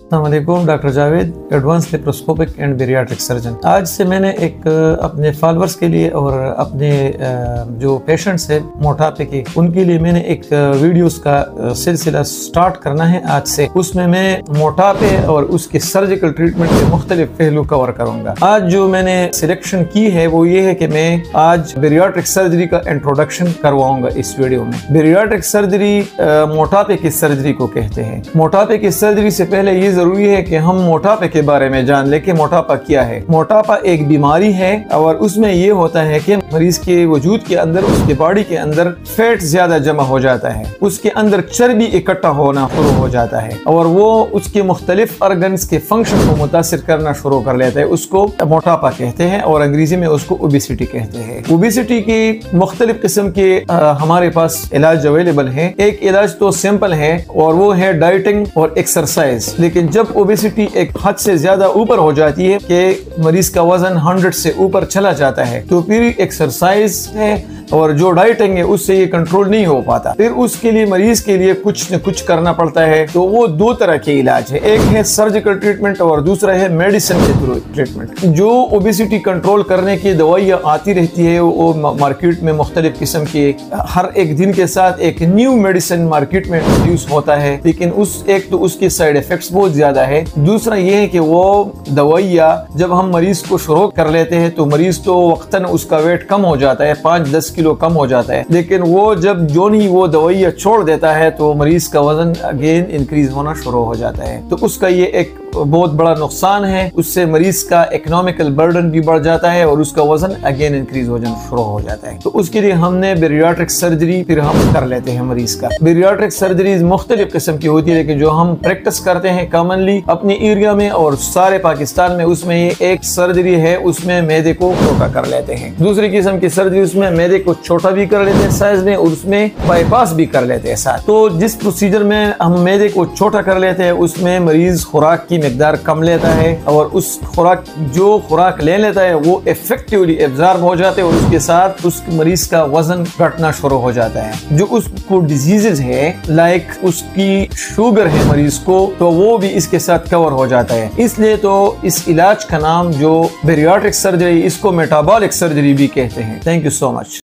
अस्सलाम वालेकुम, doctor Javed, advance laparoscopic and bariatric surgeon. आज से मैंने एक अपने फॉलोअर्स के लिए और अपने जो पेशेंट्स हैं मोटापे के, उनके लिए मैंने एक वीडियोस का सिलसिला स्टार्ट करना है आज से। उसमें मैं मोटापे और उसके सर्जिकल ट्रीटमेंट के मुख्तलिफ पहलू कवर करूंगा। आज जो मैंने सिलेक्शन की है वो ये है कि मैं आज बेरियाट्रिक सर्जरी का इंट्रोडक्शन करवाऊंगा इस वीडियो में। बेरियाट्रिक सर्जरी मोटापे की सर्जरी को कहते हैं। मोटापे की सर्जरी से पहले ये जरूरी है कि हम मोटापे के बारे में जान लें कि मोटापा क्या है। मोटापा एक बीमारी है और उसमें ये होता है कि मरीज के वजूद के अंदर, उसके बॉडी के अंदर फैट ज्यादा जमा हो जाता है, उसके अंदर चर्बी इकट्ठा होना शुरू हो जाता है और वो उसके मुख्तलिफ ऑर्गन्स के फंक्शन को मुतासिर करना शुरू कर लेता है। उसको मोटापा कहते हैं और अंग्रेजी में उसको ओबेसिटी कहते हैं। ओबेसिटी की मुख्तलिफ किस्म के हमारे पास इलाज अवेलेबल है। एक इलाज तो सिंपल है और वो है डाइटिंग और एक्सरसाइज। लेकिन जब ओबेसिटी एक हद से ज्यादा ऊपर हो जाती है कि मरीज का वजन 100 से ऊपर चला जाता है, तो फिर एक्सरसाइज है और जो डाइटिंग है उससे ये कंट्रोल नहीं हो पाता। फिर उसके लिए मरीज के लिए कुछ न कुछ करना पड़ता है। तो वो दो तरह के इलाज है, एक है सर्जिकल ट्रीटमेंट और दूसरा है मेडिसिन के थ्रू ट्रीटमेंट। जो ओबेसिटी कंट्रोल करने की दवाइयाँ आती रहती है वो मार्केट में मुख्तलिफ किस्म के, हर एक दिन के साथ एक न्यू मेडिसिन मार्केट में इंट्रोड्यूस होता है। लेकिन एक तो उसके साइड इफेक्ट्स बहुत ज्यादा है, दूसरा ये है कि वो दवाइयाँ जब हम मरीज को शुरू कर लेते हैं तो मरीज तो वक्तन उसका वेट कम हो जाता है, 5-10 किलो कम हो जाता है। लेकिन वो जब जो नहीं वो दवाइयाँ छोड़ देता है तो मरीज का वजन अगेन इंक्रीज होना शुरू हो जाता है। तो उसका ये एक बहुत बड़ा नुकसान है। उससे मरीज का इकोनॉमिकल बर्डन भी बढ़ जाता है और उसका वजन अगेन इंक्रीज हो जाना शुरू हो जाता है। तो उसके लिए हमने बेरियाट्रिक सर्जरी फिर हम कर लेते हैं मरीज का। बेरियाट्रिक सर्जरी मुख्तलिफ किस्म की होती है, लेकिन जो हम प्रैक्टिस करते हैं कॉमनली अपने एरिया में और सारे पाकिस्तान में, उसमें एक सर्जरी है, उसमें मैदे को छोटा कर लेते हैं। दूसरी किस्म की सर्जरी उसमें मैदे को छोटा भी कर लेते हैं साइज में और उसमें बाईपास भी कर लेते हैं साथ। तो जिस प्रोसीजर में हम मैदे को छोटा कर लेते हैं उसमें मरीज खुराक की मिकदार कम लेता है और उस जो खुराक ले लेता है वो इफेक्टिवली एब्जॉर्ब हो जाते हैं और उसके साथ उस मरीज का वजन घटना शुरू हो जाता है। जो उसको डिजीजेज है लाइक उसकी शुगर है मरीज को, तो वो भी इसके साथ कवर हो जाता है। इसलिए तो इस इलाज का नाम जो बेरियाट्रिक सर्जरी, इसको मेटाबॉलिक सर्जरी भी कहते हैं। Thank you so much.